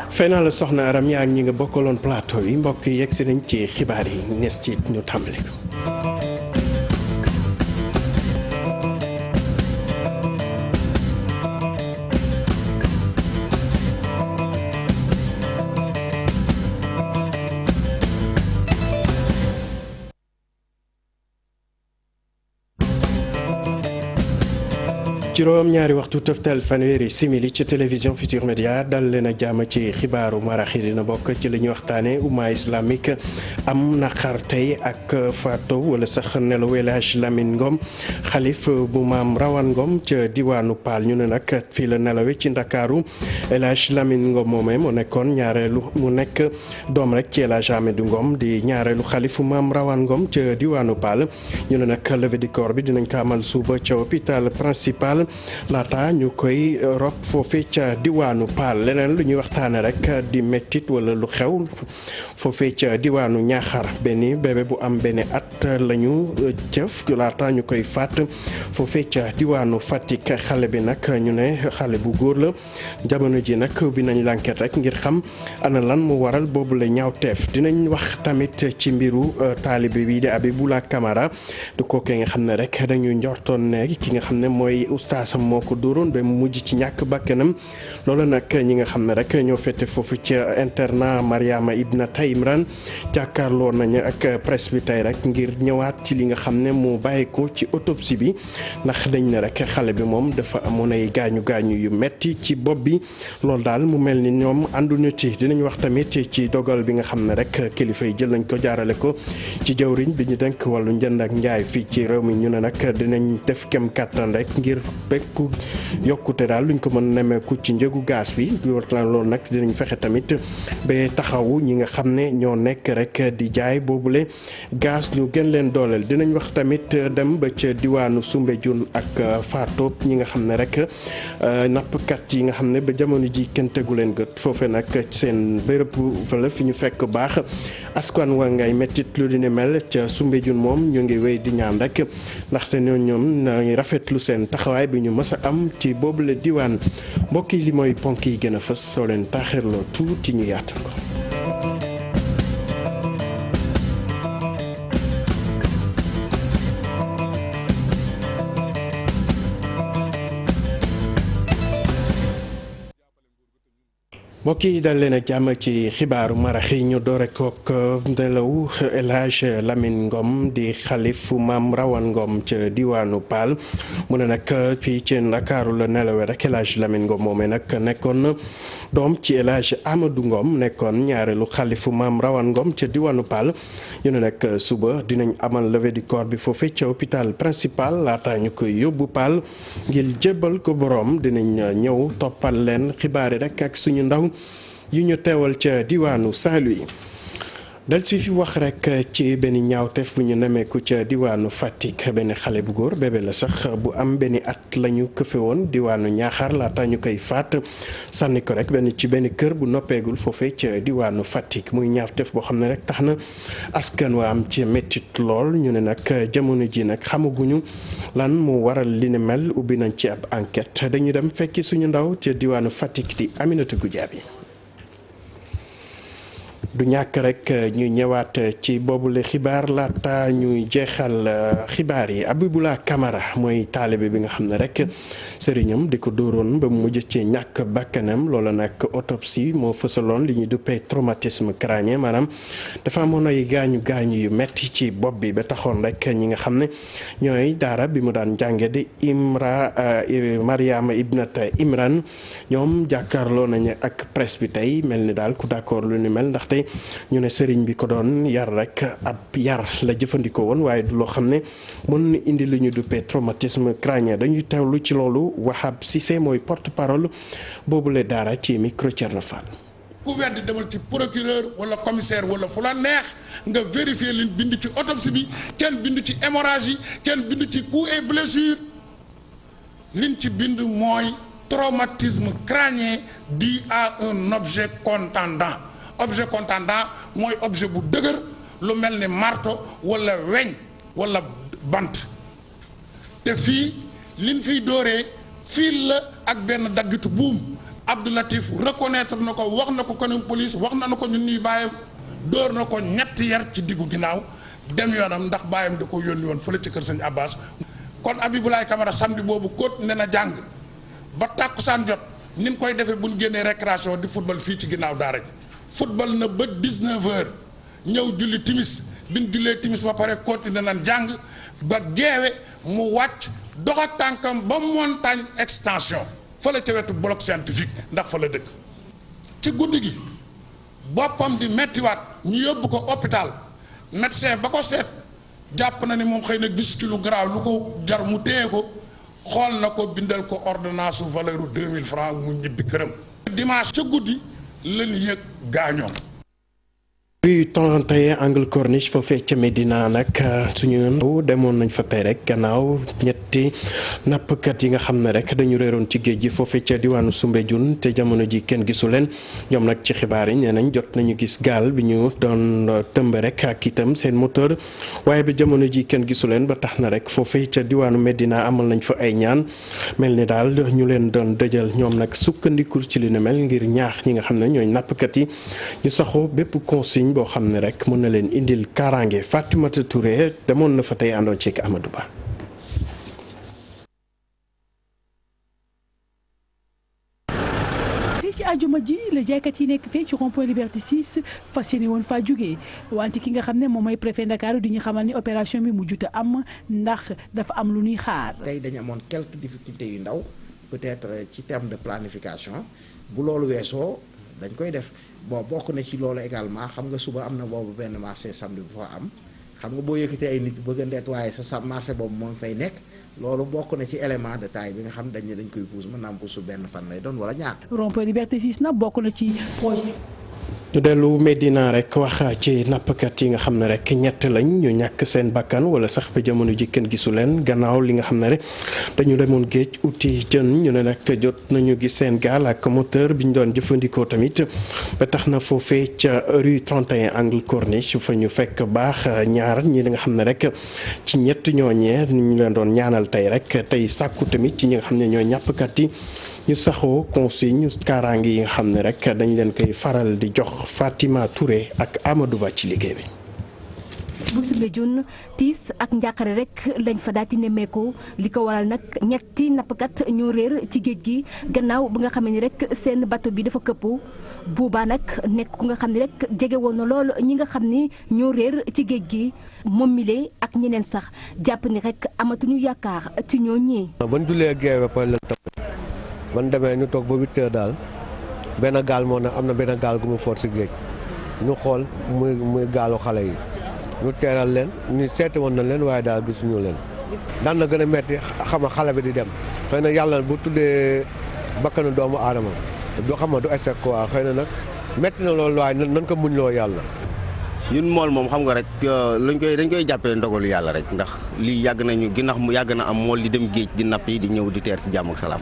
fay naa la soxna Aram yaa ñi nga bokkaloon plateau yi mbokk yi yegg si nañ ci xibaar yi nees ci ñu tàmbali ko. juróom ñaari waxtu tëftal fanweeri simili ci télévision Futur Média dal leen a jàmm ci xibaaru maraxi dina bokk ci li ñuy waxtaane umma islamique am naqar tey ak fato wala sax nelaw El Hadj Lamine Ngom xalif bu maam Rawane Ngom ca diwaanu Paal ñu ne nag fii la nelawe ci Ndakaaru El Hadj Lamine Ngom moomee mu nekkoon ñaareelu mu nekk doom rek ci El Hadj Amadou Ngom di ñaareelu xalifu maam Rawane Ngom ca diwaanu Paal ñu ne nag levée du corps bi dinañ ko amal suba ca hôpital principal laata ñu koy rob foofe ca diwaanu Paal leneen lu ñuy waxtaane rek di mettit wala lu xew foofe ca diwaanu Ñaaxar benn bébé bu am benn at lañu jëf laata ñu koy faat foofe ca diwaanu Fatick xale bi nag ñu ne xale bu góor la jamono ji nag bi nañ l'enquête rek ngir xam ana lan mu waral boobu la ñaawteef dinañ wax tamit ci mbiru taalibe bi di Abibullah Camara du kooke nga xam ne rek dañu njortoon ne ki nga xam ne mooy ustaasam moo ko dóoroon ba mu mujj ci ñàkk bakkanam loolu nag ñi nga xam ne rek ñoo fete foofu ci internat Mariama Ibnata Imran jàkkaarloo nañu ak presse bi tey rek ngir ñëwaat ci li nga xam ne mu bàyyi ko ci autopsie bi ndax dañ ne rek xale bi moom dafa amoon ay gaañu gaañu yu metti ci bopp bi loolu daal mu mel ni ñoom ànduñu ci dinañ wax tamit ci dogal bi nga xam ne rek kilifa yi jël nañ ko jaarale ko ci jawriñ bi ñu denk wàllu njënd ak njaay fii ci réew mi ñu ne nag dinañ def kem kàttan rek ngir bekku yokkute daal luñ ko mën nemmeeku ci njëgu gaz bi loolu nag dinañ fexe tamit ba taxawu ñi nga xam ne ñoo nekk rek di jaay boobule gaz ñu gën leen dooleel dinañ wax tamit dem ba ca diwaanu Soumbédioune ak Fatou ñi nga xam ne rek nappkat yi nga xam ne ba jamono ji kenn tegu leen gët foofe nag seen bërëb fële fi ñu fekk baax askan wa ngay mettit lu di ne mel ca Soumbédioune moom ñu ngi wéy di ñaan rek ndaxte ñoom nañu rafetlu seen taxawaay bi ñu mës a am ci boobule diwaan mbokk yi li mooy ponk yi gën a fës soo leen taaxirloo tuuti ñu yaatal ko. mbokk yi dal leen a jàmm ci xibaaru marax yi ñu doore kook nelaw El Hadj Lamine Ngom di xalifu maam Rawane Ngom ca diwaanu Paal mu ne nag fii ci Ndakaaru la nelawe rek El Hadj Lamine Ngom moomee nag nekkoon doom ci El Hadj Amadou Ngom nekkoon ñaareelu xalifu maam Rawane Ngom ca diwaanu Paal ñu ne nag suba dinañ amal levée du corps bi foofee ca hôpital principal laata ñu koy yóbbu Paal ngir jébbal ko boroom dinañ ñëw toppal leen xibaar yi rek ak suñu ndaw yu ñu teewal ca diwaanu Saint-Louis dal si fi wax rek ci benn ñaawteef bu ñu nemeeku ca diwaanu Fatick benn xale bu góor bébé la sax bu am benn at la ñu këfe woon diwaanu Ñaaxar laata ñu koy faat sànni ko rek ci benn kër bu noppeegul foofee ca diwaanu Fatick muy ñaawteef boo xam ne rek tax na askan waa am ci méttit lool ñu ne nag jamono ji nag xamaguñu lan mu waral li ni mel ubbi nañ ci ab enquête dañu dem fekki suñu ndaw ca diwaanu Fatick di Aminata Goudiaby du ñàkk rek ñu ñëwaat ci boobule xibaar laata ñuy jeexal xibaar yi Abibullah Camara mooy taalibe bi nga xam ne rek sëriñam di ko dóoroon ba mu mujj ci ñàkk bakkanam loola nag autopsie moo fësaloon li ñuy duppee traumatisme crânien maanaam dafa amoon ay gaañu gaañu yu metti ci bopp bi ba taxoon rek ñi nga xam ne ñooy daara bi mu daan jànge di Mariama Ibnata Imran ñoom jàkkaarloo nañu ak presse bi tey mel ni daal ku d'accord lu ni mel ndaxte ñu ne sëriñ bi ko doon yar rek ab yar la jëfandikoo woon waaye du loo xam ne mën na indi li ñu duppee traumatisme crânien dañuy teewlu ci loolu Wahab Cissé mooy porte-parole boobule daara ci micro Thierno Fall. ku wedd demal ci procureur wala commissaire wala fu la neex nga vérifier liñ bind ci autopsie bi kenn bind ci hémorragie kenn bind ci coups et blessures liñ ci bind mooy traumatisme crânien dû à un objet contendant. Objet contendant mooy objet bu dëgër lu mel ni marteau wala weñ wala bant te fii liñ fiy dooree fil la ak benn daggitu buum Abdou Latif reconnaître na ko wax na ko kanam police wax na ko ñun ñuy bàyyam dóor na ko ñetti yar ci diggu ginnaaw dem yoonam ndax bàyyam da ko yónni woon fële ci kër sëñ Abbas. kon Abibulaay Camara samedi boobu kóot ne na jàng ba tàkkusaan jot ni mu koy defee bu ñu génnee récréation di football fii ci ginnaaw daara ji football na ba 19h ñëw julli timis bi ñu jullee timis ba pare continué nañ jàng ba geewe mu wàcc dox ak tànkam ba montagne extension fële ca wetu bloc scientifique ndax fa la dëkk. ci guddi gi boppam di mettiwaat ñu yóbbu ko hôpital médecin ba ko seet jàpp na ni moom xëy na gis ci lu garaaw lu ko jar mu téye ko xool na ko bindal ko ordonnance valeur u 2000 francs mu ñibbi këram. dimanche ca guddi lañ yëg gaañoom. rue 31 angle corniche foofee ca Médina nag suñu ndaw demoon nañ fa tey rek gannaaw ñetti nappkat yi nga xam ne rek dañu réeroon ci géej gi foofee ca diwaanu Soumbédioune te jamono ji kenn gisu leen ñoom nag ci xibaar yi nee nañ jot nañu gis gaal bi ñu doon tëmb rek ak itam seen moteur waaye bi jamono ji kenn gisu leen ba tax na rek foofee ca diwaanu Médina amal nañ fa ay ñaan mel ni daal ñu leen doon dëjal ñoom nag sukkandiku ci li ne mel ngir ñaax ñi nga xam ne ñooy nappkat yi ñu saxoo bépp consigne boo xam ne rek mën na leen indil kaaraange. Fatimata Touré demoon na fa tey àndoon ci Amadou Ba. ci àjjuma ji la jaaykat yi nekk fii ci rond-point Liberté 6 fas yéene woon faa jógee wante ki nga xam ne moom mooy préfet Ndakaaru di ñu xamal ni opération bi mujjut a am ndax dafa am lu ñuy xaar. tey dañu amoon quelques difficultés yu ndaw peut-être ci terme de planification bu loolu weesoo dañ koy def bon bokk na ci loolu également xam nga suba am na boobu benn marché samedi bu fa am xam nga boo yëkkatee ay nit bëgg a nettoyer sa marché boobu moom fay nekk. loolu bokk na ci élément de taille bi nga xam dañ ne dañ koy pousse mën naa am pousse benn fan lay doon wala ñaar. rond-point Liberté 6 nag bokk na ci projet. ñu dellu Médina rek wax ci nappkat yi nga xam ne rek ñett lañ ñu ñàkk seen bakkan wala sax ba jamono ji kenn gisu leen gannaaw li nga xam ne rek dañu demoon géej uti jën ñu ne nag jot nañu gis seen gaal ak moteur bi ñu doon jëfandikoo tamit ba tax na foofee ca rue 31 angle corniche fa ñu fekk baax ñaar ñi nga xam ne rek ci ñett ñooñee ñu leen doon ñaanal tey rek tey sàkku tamit ci ñi nga xam ne ñooy ñàppkat yi ñu saxoo consigne kaaraange yi nga xam ne rek dañ leen koy faral di jox Fatima Touré ak Amadou Ba ci liggéey bi. bu Soumbédioune tiis ak njàqare rek lañ fa daal di nemmeeku li ko waral nag ñetti nappkat ñoo réer ci géej gi gannaaw bi nga xam ne rek seen bateau bi dafa këppu buubaa nag nekk ku nga xam ne rek jege woon na lool ñi nga xam ni ñoo réer ci géej gi moom mile ak ñeneen sax jàpp ni rek amatuñu yaakaar ci ñoo ñee. ban jullee géej ba pare ban demee ñu toog ba 8 heures daal benn gaal moo ne am na benn gaal gu mu foot si géej ñu xool muy gaalu xale yi ñu teeral leen ñu seeti woon na leen waaye daal gisuñu leen daan na gën a metti xam nga xale bi di dem xëy na yàlla bu tuddee bakkanu doomu aadama du xam nga du échec quoi xëy na nag metti na loolu waaye nan ko muñ loo yàlla. ñun mool moom xam nga rek dañ koy jàppee ndogalu yàlla rek ndax lii yàgg nañu ginnaaw mu yàgg na am mool di dem géej di napp yi di ñëw di teer si jàmm ak salaam.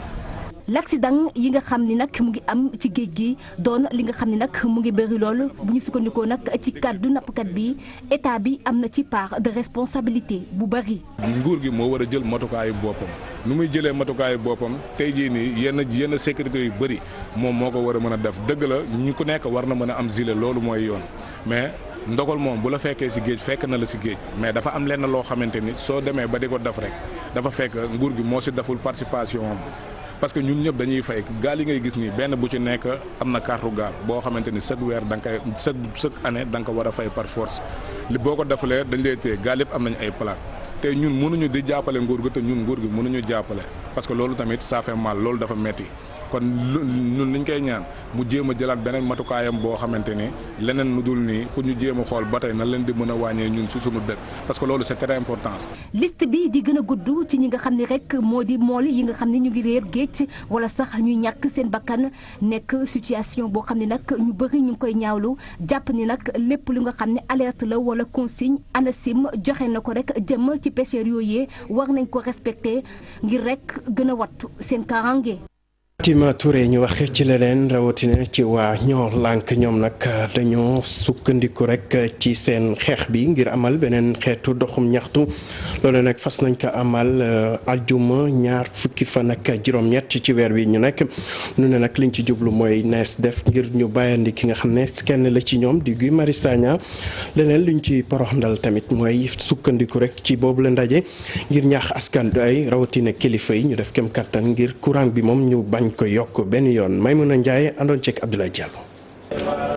l'accident yi nga xam ni nag mu ngi am ci géej gi doon li nga xam ni nag mu ngi bëri lool bu ñu sukkandikoo nag ci kàddu nappkat bi état bi am na ci part de responsabilité bu bëri. nguur gi moo war a jël matukaayu boppam nu muy jëlee matukaayu boppam tey jii nii yenn sécurité yu bëri moom moo ko war a mën a def dëgg la ñu ku nekk war na mën a am gilet loolu mooy yoon mais ndogal moom bu la fekkee si géej fekk na la si géej mais dafa am lenn loo xamante ni soo demee ba di ko def rek dafa fekk nguur gi moo si deful participation am. parce que ñun ñëpp dañuy fay gaal yi ngay gis nii benn bu ci nekk am na carte gaal boo xamante ni chaque weer da nga koy chaque année da nga ko war a fay par force li boo ko defalee dañ lay téye gaal yëpp am nañ ay plaque te ñun mënuñu di jàppale nguur gi te ñun nguur gi mënuñu jàppale parce que loolu tamit ça fait mal loolu dafa metti kon ñun liñ koy ñaan mu jéem a jëlaat beneen matukaayam boo xamante ni leneen lu dul nii pour ñu jéem a xool ba tey na leen di mën a wàññee ñun si suñu dëkk parce que loolu c'est très important. liste bi di gën a gudd ci ñi nga xam ne rek moo di mool yi nga xam ne ñu ngi réer géej wala sax ñuy ñàkk seen bakkan nekk situation boo xam ne nag ñu bëri ñu ngi koy ñaawlu jàpp ni nag lépp lu nga xam ne alerte la wala consigne ANACIM joxe na ko rek jëm ci pêcheurs yooyee war nañ ko respecter ngir rek gën a wattu seen kaaraange. Tima Touré ñu wax ci leneen rawatina ci waa ñoo lànk ñoom nag dañoo sukkandiku rek ci seen xeex bi ngir amal beneen xeetu doxum ñaxtu loolu nag fas nañ ko amal aljuma ñaar fukki fan ak juróom-ñett ci weer wi ñu nekk nu ne nag liñ ci jublu mooy nees def ngir ñu bàyyandi ki nga xam ne kenn la ci ñoom di Guy Marius Sagna leneen luñ ci poroxndal tamit mooy sukkandiku rek ci boobu la ndaje ngir ñaax askan ay rawatina kilifa yi ñu def kem kattan ngir courant bi moom ñu bañ ko yokk benn yoon Maymuna Ndiaye àndoon ceeg Abdoulaye Diallo.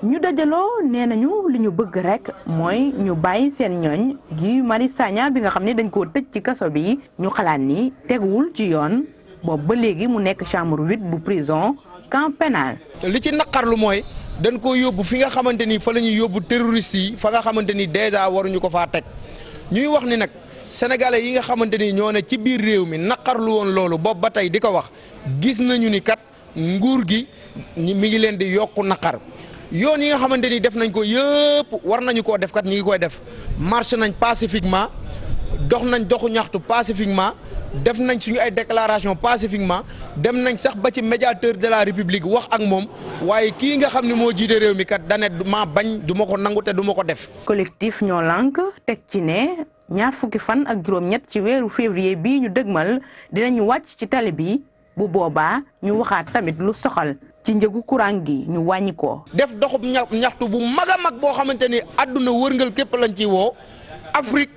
ñu dajaloo nee nañu li ñu bëgg rek mooy ñu bàyyi seen ñooñ Guy Marius Sagna bi nga xam ne dañ koo tëj ci kaso bi ñu xalaat ni teguwul ci yoon boobu ba léegi mu nekk chambre 8 bu prison camp pénal. li ci naqarlu mooy dañ ko yóbbu fi nga xamante ni fa la ñuy yóbbu terroristes yi fa nga xamante ni déjà waruñu ko faa teg ñuy wax ni nag. sénégalais yi nga xamante ni ñoo ne ci biir réew mi naqarlu woon loolu boobu ba tey di ko wax gis nañu ni kat nguur gi mi ngi leen di yokku naqar yoon yi nga xamante ni def nañ ko yëpp war nañu koo def kat ñi ngi koy def marche nañ pacifiquement dox nañ doxu ñaxtu pacifiquement def nañ suñu ay déclaration pacifiquement dem nañ sax ba ci médiateur de la république wax ak moom waaye kii nga xam ne moo jiite réew mi kat dane maa bañ du ma ko nangu te du ma ko def. collectif ñoo lànk teg ci ne. ñaar fukki fan ak juróom-ñett ci weeru février bii ñu dëgmal dinañu wàcc ci tali bi bu boobaa ñu waxaat tamit lu soxal ci njëgu courant gi ñu wàññi ko. def doxub ñaxtu bu mag a mag boo xamante ni àdduna wërngal képp lañ ciy woo Afrique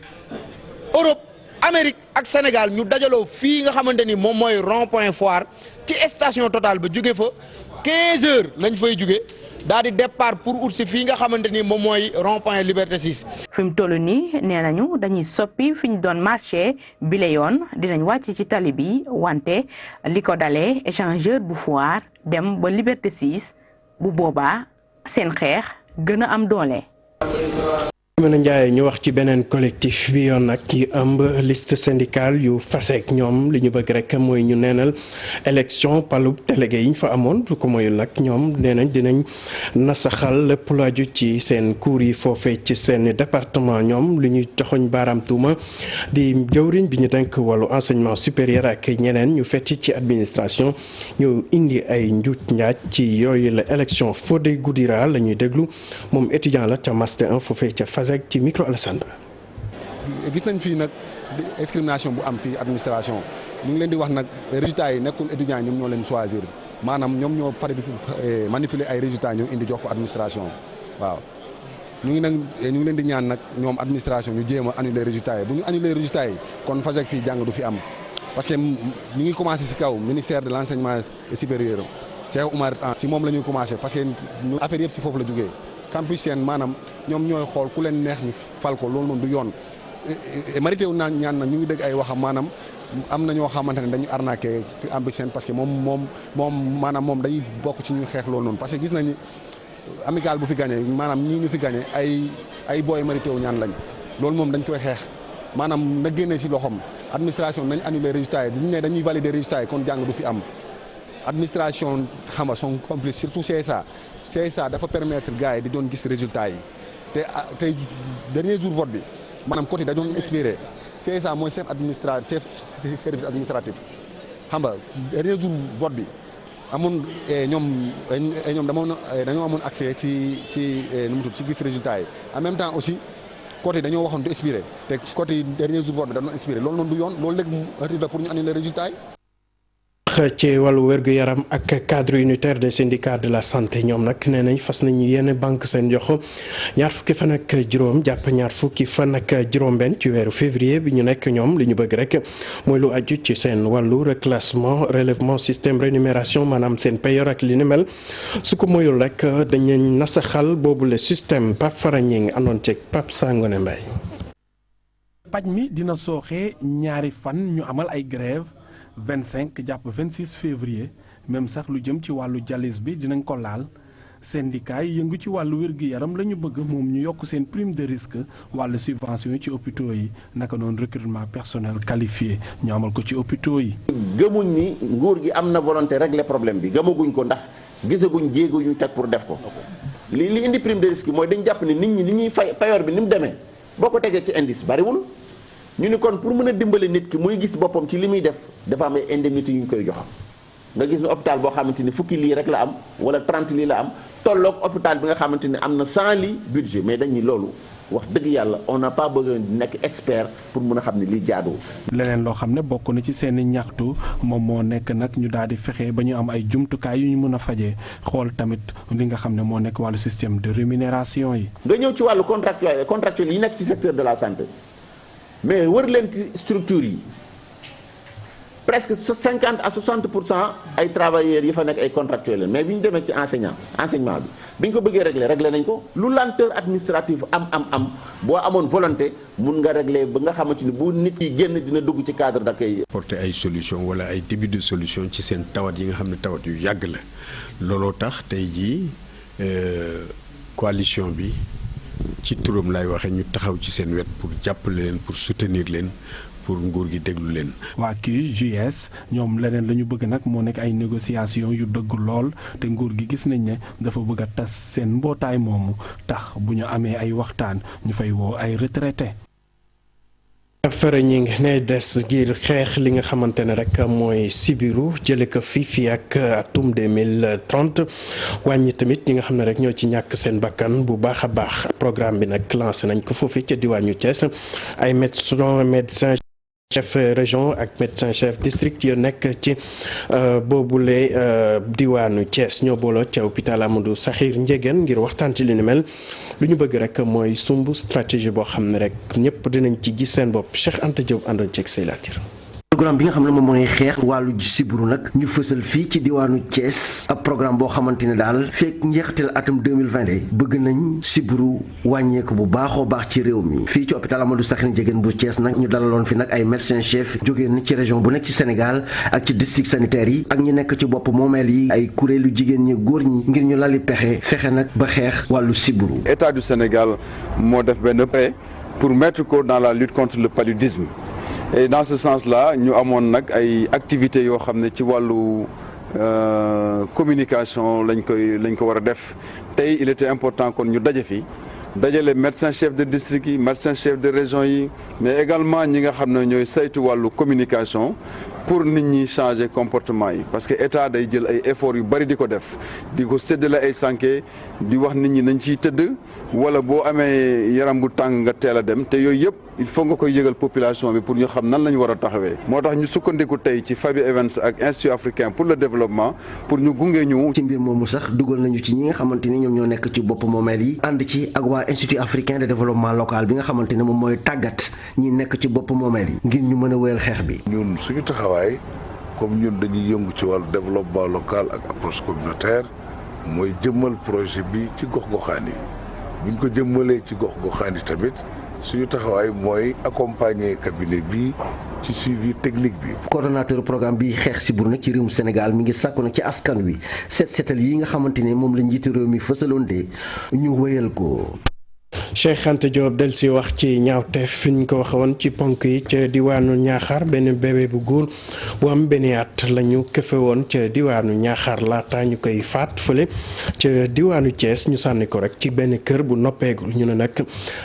Europe Amérique ak Sénégal ñu dajaloo fii nga xamante ni moom mooy rond-point Foire ci station Total ba jóge fa 15 heures lañ fay jóge daal di départ pour ut si fii nga xamante ni moom mooy rond-point Liberté 6. fi mu toll nii nee nañu dañuy soppi fi ñu doon marché bile yoon dinañ wàcc ci tali bi wante li ko dalee échangeur bu Foire dem ba Liberté 6 bu boobaa seen xeex gën a am doole. mën a Ndiaye ñu wax ci beneen collectif bi yoon nag yi ëmb liste syndicale yu faseek ñoom li ñu bëgg rek mooy ñu neenal élection palub délégué yi ñu fa amoon lu ko moyul nag ñoom nee nañ dinañ nasaxal lépp lu aju ci seen cours yi foofee ci seen département ñoom li ñuy joxoñ baaraam tuuma di jëwriñ bi ñu denk wàllu enseignement supérieur ak ñeneen ñu fetti ci administration ñu indi ay njuuj njaaj ci yooyu la élection Fodé Goudira la ñuy déglu moom étudiant la ca master 1 foofee ca ci micro Alassane. gis nañ fii nag discrimination bu am fii administration ñu ngi leen di wax nag résultats yi nekkul étudiants ñoom ñoo leen choisir maanaam ñoom ñoo fari manipuler ay résultats ñoo indi jox ko administration waaw ñu ngi leen di ñaan nag ñoom administration ñu jéem a annuler résultats yi bu ñu annuler résultats yi kon FASEG fii jàng du fi am parce que ñu ngi commencé si kaw ministère de l' enseignement supérieur Cheikh Oumar Anne si moom la ñuy commencé parce que affaire yëpp si foofu la jógee. campus seen maanaam ñoom ñooy xool ku leen neex ñu fal ko loolu noonu du yoon marité wu naan ñaan nag ñu ngi dégg ay waxam maanaam am na ñoo xamante ne dañu arnaqué campus seen parce que moom maanaam moom day bokk ci ñu xeex loolu noonu parce que gis nañu amical bu fi gagné maanaam ñii ñu fi gagné ay booy marité wu ñaan lañ loolu moom dañ koy xeex maanaam na génne si loxoom administration nañ annulé résultats yi duñu ne dañuy valider résultats yi kon jàng du fi am administration xam nga son complice surtout CSA dafa permettre gars yi di doon gis résultats yi tey dernier jour vote bi maanaam côté da doon inspiré CSA mooy chef service administratif xam nga dernier jour vote bi amoon ñoom dañoo amoon accès ci nu mu tudd ci gis résultats yi en même temps aussi côté dañoo waxoon du inspiré te côté dernier jour vote bi da doon inspiré loolu noonu du yoon loolu léegi motif la pour ñu annuler résultats yi. ci wàllu wér-gu-yaram ak cadre unitaire des syndicats de la santé ñoom nag nee nañ fas nañu yenn banque seen jox ñaar fukki fan ak juróom jàpp ñaar fukki fan ak juróom-benn ci weeru février bi ñu nekk ñoom li ñu bëgg rek mooy lu aju ci seen wàllu reclassement relèvement système rémunération maanaam seen payor ak li ni mel su ko moyul rek dañu nasaxal boobu le système Pape Farañing àndoon ceeg Pape Sangone Mbaye. paj mi dina sooxee ñaari fan ñu amal ay grève 25 jàpp 26 février même sax lu jëm ci wàllu dialyse bi dinañ ko laal syndicat yi yëngu ci wàllu wér-gu-yaram la ñu bëgg moom ñu yokk seen prime de risque wàllu subvention yi ci hôpitaux yi naka noonu recrutement personnel qualifié ñu amal ko ci hôpitaux yi. gëmuñ ni nguur gi am na volonté régler problème bi gëmaguñ ko ndax gisaguñ jéego ñu teg pour def ko li indi prime de risque mooy dañ jàpp ni nit ñi ni ñuy fay payoor bi ni mu demee boo ko tegee ci indice bariwul. ñu ni kon pour mën a dimbale nit ki muy gis boppam ci li muy def dafa am ay indemnité yu ñu koy jox nga gis hôpital boo xamante ni fukki lii rek la am wala 30 lii la am tolloog hôpital bi nga xamante ni am na 100 lii budget mais dañuy loolu wax dëgg yàlla on n'a pas besoin di nekk expert pour mun a xam ne lii jaaduwul. leneen loo xam ne bokk na ci seeni ñaxtu moom moo nekk nag ñu daal di fexe ba ñu am ay jumtukaay yu ñu mën a fajee xool tamit li nga xam ne moo nekk wàllu système de rémunération yi. nga ñëw ci wàllu contractuel yi nekk ci secteur de la santé mais wër leen ci structure yi presque 50 à 60% ay travailleurs yi fa nekk ay contractuels mais bi ñu demee ci enseignement bi ñu ko bëggee régler nañ ko lu lenteur administrative am boo amoon volonté mun nga régler ba nga xamante ni bu nit yi génn dina dugg ci cadre d'accueil. porter ay solution wala ay début de solution ci seen tawat yi nga xam ne tawat yu yàgg la looloo tax tey jii coalition bi ci turam lay waxee ñu taxaw ci seen wet pour jàppale leen pour soutenir leen. pour nguur gi déglu leen. waa kii JS ñoom leneen la ñu bëgg nag moo nekk ay négociations yu dëgg lool te nguur gi gis nañ ne dafa bëgg a tas seen mbootaay moomu tax bu ñu amee ay waxtaan ñu fay woo ay retraités. fere ñi ngi ne des ngir xeex li nga xamante ne rek mooy sibiru jële ko fii ak atum 2030 wàññi tamit ñi nga xam ne rek ñoo ci ñàkk seen bakkan bu baax a baax programme bi nag lancé nañ ko foofee ca diwaanu Thiès ay médecin chef région ak médecin chef district yu nekk ci boobule diwaanu Thiès ñoo booloo ca hôpital Amadou Sakhir Ndiéguène ngir waxtaan ci li ni mel lu ñu bëgg rek mooy sumb stratégie boo xam ne rek ñëpp dinañ ci gis seen bopp Cheikh Anta Diop àndoon ceeg say laatir. programme bi nga xam ne moom mooy xeex wàllu sibiru nag ñu fësal fii ci diwaanu Thiès ab programme boo xamante ne daal fekk njeexital atum 2020 bëgg nañ sibiru wàññeeku bu baaxoo baax ci réew mi fii ci hôpital Amadou Sakhir Ndiéguène bu Thiès nag ñu dalaloon fi nag ay médecin chef jógee na ci région bu nekk ci Sénégal ak ci district sanitaire yi ak ñi nekk ci bopp moomeel yi ay kuréelu jigéen ñi góor ñi ngir ñu lali fexe nag ba xeex wàllu sibiru. État du Sénégal moo def benn prêt pour mettre ko dans la lutte contre le paludisme. Et dans ce sens-là ñu amoon nag ay activités yoo xam ne ci wàllu communication lañ ko war a def tey il était important kon ñu daje fi dajale médecin chef de district yi médecin chef de région yi mais également ñi nga xam ne ñooy saytu wàllu communication pour nit ñi changer comportement yi parce que état day jël ay efforts yu bari di ko def di ko séddale ay sànke di wax nit ñi nañ ciy tëdd wala boo amee yaram bu tàng nga teel a dem te yooyu yëpp il faut nga koy yëgal population bi pour ñu xam nan la ñu war a taxawee moo tax ñu sukkandiku tey ci Fabi Events ak Institut africain pour le développement pour ñu gunge ñu. ci mbir moomu sax dugal nañu ci ñi nga xamante ni ñoom ñoo nekk ci bopp moomeel yi ànd ci ak waa Institut africain de développement local bi nga xamante ne moom mooy tàggat ñi nekk ci bopp moomeel yi ngir ñu mën a wéyal xeex bi. ñun suñu taxawaay comme ñun dañuy yëngu ci wàllu développement local ak approche communautaire mooy jëmmal projet bi ci gox-goxaan yi buñ ko jëmmalee ci gox-goxaan yi tamit suñu taxawaay mooy accompagner cabinet bi ci suivi technique bi. coordonnateur programme bi xeex sibiru nag ci réewum Sénégal mi ngi sàkku nag ci askan wi seetal yi nga xamante ne moom la njiitu réew mi fësaloon de ñu wéyal ko. Cheikh Anta Diop del si wax ci ñaawteef fi ñu ko waxoon ci ponk yi ca diwaanu Ñaaxaar benn bébé bu góor bu am benn at la ñu këfe woon ca diwaanu Ñaaxaar laata ñu koy faat fële ca diwaanu Thiès ñu sànni ko rek ci benn kër bu noppeegul ñu ne nag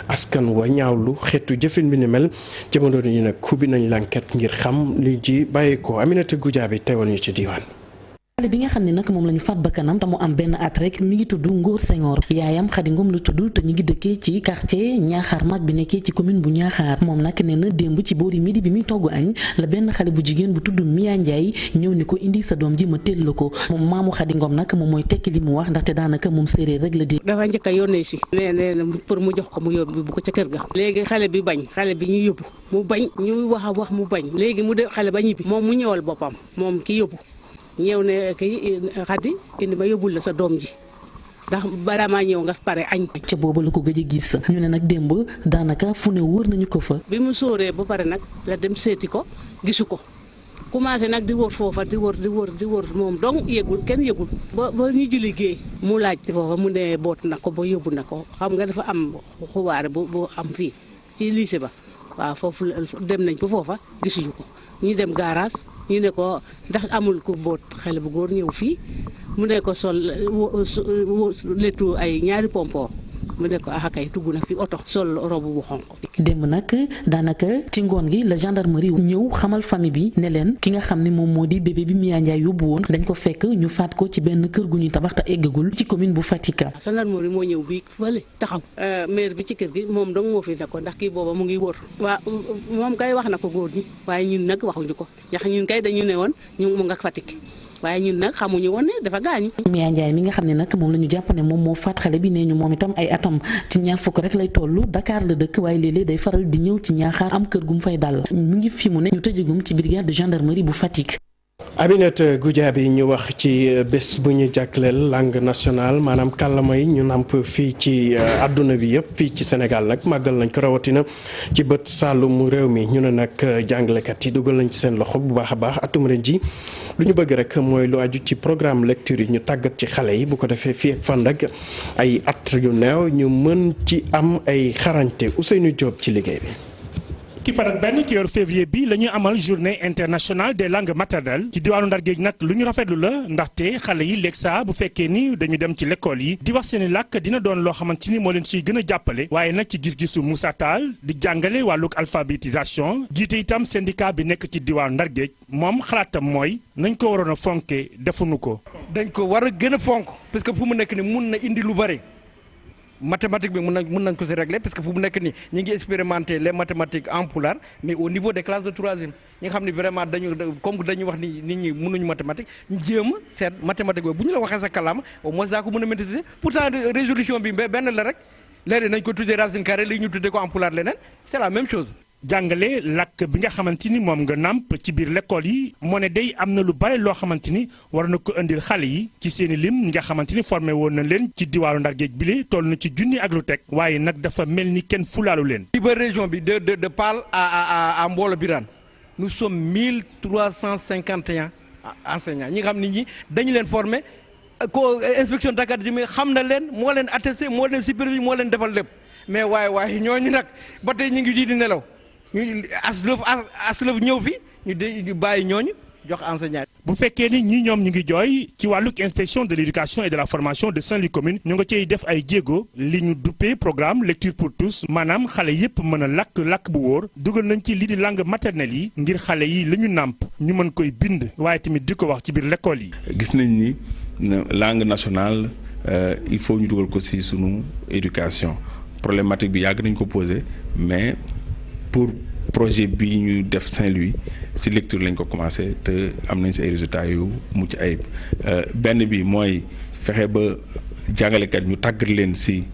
askan wa ñaawlu xeetu jëfin bi ni mel jamono ñu nag ubbi nañ l'enquête ngir xam li ji bàyyi ko Aminata Goudiaby teewal ñu ci diwaan. xale bi nga xam ne nag moom la ñu faat bakkanam te mu am benn at rek mi ngi tudd Ngor Senghor yaayam Khady Ngom la tudd te ñu ngi dëkkee ci quartier Ñaaxaar mag bi nekkee ci commune bu Ñaaxaar moom nag nee na démb ci boori midi bi muy togg añ la benn xale bu jigéen bu tudd Mia Ndiaye ñëw ni ko indi sa doom ji ma teel la ko moom maamu Khady Ngom nag moom mooy tekki li mu wax ndaxte daanaka moom séeréer rek la di. dafa njëkk a yónnee si. nee na pour mu jox ko mu yóbbu bu ko ca kër ga. léegi xale bi bañ xale bi ñu yóbbu mu bañ ñu wax mu bañ léegi mu de xale ba ñibbi moom mu ñëwal boppam moom ki yóbbu ñëw ne kii Khady indi ma yóbbul la sa doom ji ndax balaa maa ñëw nga pare añ. ca boobu la ko gëj a gis ñu ne nag démb daanaka fu ne wër nañu ko fa. bi mu sóoree ba pare nag la dem seeti ko gisu ko commencé nag di wër foofa di wër moom dong yëgul kenn yëgul ba ñu julli géey mu laaj ci foofa mu ne boot na ko ba yóbbu na ko xam nga dafa am xuwaare bu am fii ci lycée ba waaw foofu dem nañ ko foofa gisuñu ko ñu dem garage. ñu ne ko ndax amul ku boot xale bu góor ñëw fii mu ne ko sol lettu ay ñaari pompo mu ne ko ah kay dugg na fi oto sol robe bu xonq. démb nag daanaka ci ngoon gi la gendarmerie ñëw xamal famille bi ne leen ki nga xam ne moom moo di bébé bi Mia Ndiaye yóbbu woon dañ ko fekk ñu faat ko ci benn kër gu ñuy tabax te eggagul ci commune bu Fatick. gendarmerie moo ñëw bii fële taxaw maire bi ci kër gi moom dong moo fi nekkoon ndax kii booba mu ngi wër waa moom kay wax na ko góor ñi waaye ñun nag waxuñu ko ndax ñun kay dañu ne woon ñu mu nga Fatick waaye ñun nag xamuñu woon ne dafa gaañu. Mia Ndiaye mi nga xam ne nag moom la ñu jàpp ne moom moo faat xale bi nee ñu moom itam ay atam ci ñaar fukk rek lay toll Dakar la dëkk waaye léeg-léeg day faral di ñëw ci Ñaaxaar am kër gu mu fay dal mu ngi fi mu ne ñu tëjagum ci brigade de gendarmerie bu Fatick. Aminata Goudiaby ñu wax ci bés bu ñu jagleel langue nationale maanaam kàllaama yi ñu namp fii ci àdduna bi yëpp fii ci Sénégal nag màggal nañ ko rawatina ci bët sàllumu réew mi ñu ne nag jàngalekat yi dugal nañ ci seen loxo bu baax a baax atum ren ji lu ñu bëgg rek mooy lu aju ci programme lecture yi ñu tàggat ci xale yi bu ko defee fii ak fan rek ay at yu neew ñu mën ci am ay xarañte Ousseynou Diop ci liggéey bi. ki farat benn ci weeru février bi la ñuy amal journée internationale des langues maternelles ci diwaanu Ndar Géej nag lu ñu rafetlu la ndaxte xale yi léegi saa bu fekkee ni dañu dem ci l'école yi di wax seeni làkk dina doon loo xamante ni moo leen ciy gën a jàppale waaye nag ci gis-gisu Moussa Tall di jàngale wàllug alphabétisation jiite itam syndicat bi nekk ci diwaanu Ndar Géej moom xalaatam mooy nañ ko waroon a fonke defuñu ko. dañ ko war a gën a fonk parce que fu mu nekk ni mun na indi lu bari. mathématique bi mun nañ ko si régler parce que fu mu nekk nii ñu ngi expérimenter les mathématiques en pulaar mais au niveau des classes de troisième ñi nga xam ne vraiment comme dañuy wax ni nit ñi mënuñu mathématique ñu jéem a seet mathématique boobu bu ñu la waxee sa kàllaama au moins daa ko mën a maîtriser pourtant résolution bi benn la rek léegi nañ ko tuddee racine carrée li ñu tuddee ko en pulaar leneen c'est la même chose. jàngale làkk bi nga xamante ni moom nga nàmp ci biir l'école yi moo ne day am na lu bare loo xamante ni war na ko indil xale yi ci seen i lim nga xamante ni formé woon na leen ci diwaanu Ndar Géej bile toll na ci junni ak lu teg waaye nag dafa mel ni kenn fulaalu leen. ci ba région bi de Pal à Mbolo Birane nous sommes 1351 enseignants ñi nga xam ni ñi dañu leen formé ko inspection d'académie xam na leen moo leen attesté moo leen supervisé moo leen defal lépp mais waaye ñooñu nag ba tey ñu ngi di nelaw. ñu aslëf ñëw fi ñu bàyyi ñooñu jox enseignant. bu fekkee ni ñii ñoom ñu ngi jooy ci wàllug inspection de l'éducation et de la formation de Saint-Louis commune ñu nga cay def ay jéego li ñu duppee programme lecture pour tous maanaam xale yépp mën a làkk bu wóor dugal nañ ci lii di langue maternelle yi ngir xale yi la ñu nàmp ñu mën koy bind waaye tamit di ko wax ci biir l'école yi. gis nañ ni langue nationale il faut ñu dugal ko ci sunu éducation problématique bi yàgg nañ ko poser mais. pour projet bi ñu def Saint-Louis ci lecture lañ ko commencé te am nañ ci ay résultats yu mucc ayib benn bi mooy fexe ba jàngalekat ñu tàggat leen ci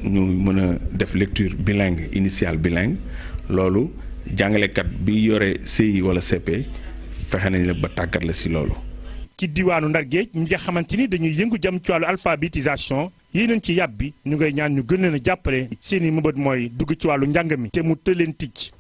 ñu mën a def lecture bilingue initiale bilingue loolu jàngalekat bi yore CI wala CP fexe nañ la ba tàggat la ci loolu. ci diwaanu Ndar Géej ñi nga xamante ni dañuy yëngu jëm ci wàllu alphabétisation yi nañ ci yàbbi ñu ngay ñaan ñu gën leen a jàppale seeni mëbët mooy dugg ci wàllu njàng mi te mu tëleen ticc.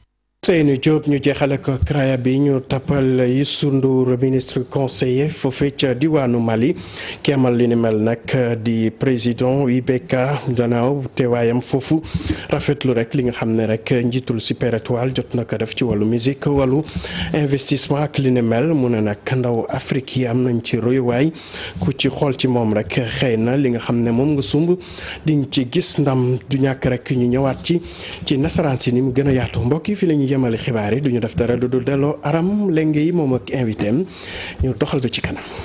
Seynou Diop ñu jeexale ko CRAA bi ñu tappal Youssou Ndour ministre conseiller foofee ca diwaanu Mali ki amal li ni mel nag di président UBK gannaaw teewaayam foofu rafetlu rek li nga xam ne rek njiitul Super Étoile jot na ko def ci wàllu musique wàllu investissement ak li ni mel mu ne nag ndaw Afrique yi am nañ ci royuwaay ku ci xool ci moom rek xëy na li nga xam ne moom nga sumb diñ ci gis ndam du ñàkk rek ñu ñëwaat ci nasaraan si ni mu gën a yaatu mbokk yi fi la ñuy yemale xibaar yi duñu def dara du delloo aram lenge yi moom ak invité am ñu doxal ba ci kanam.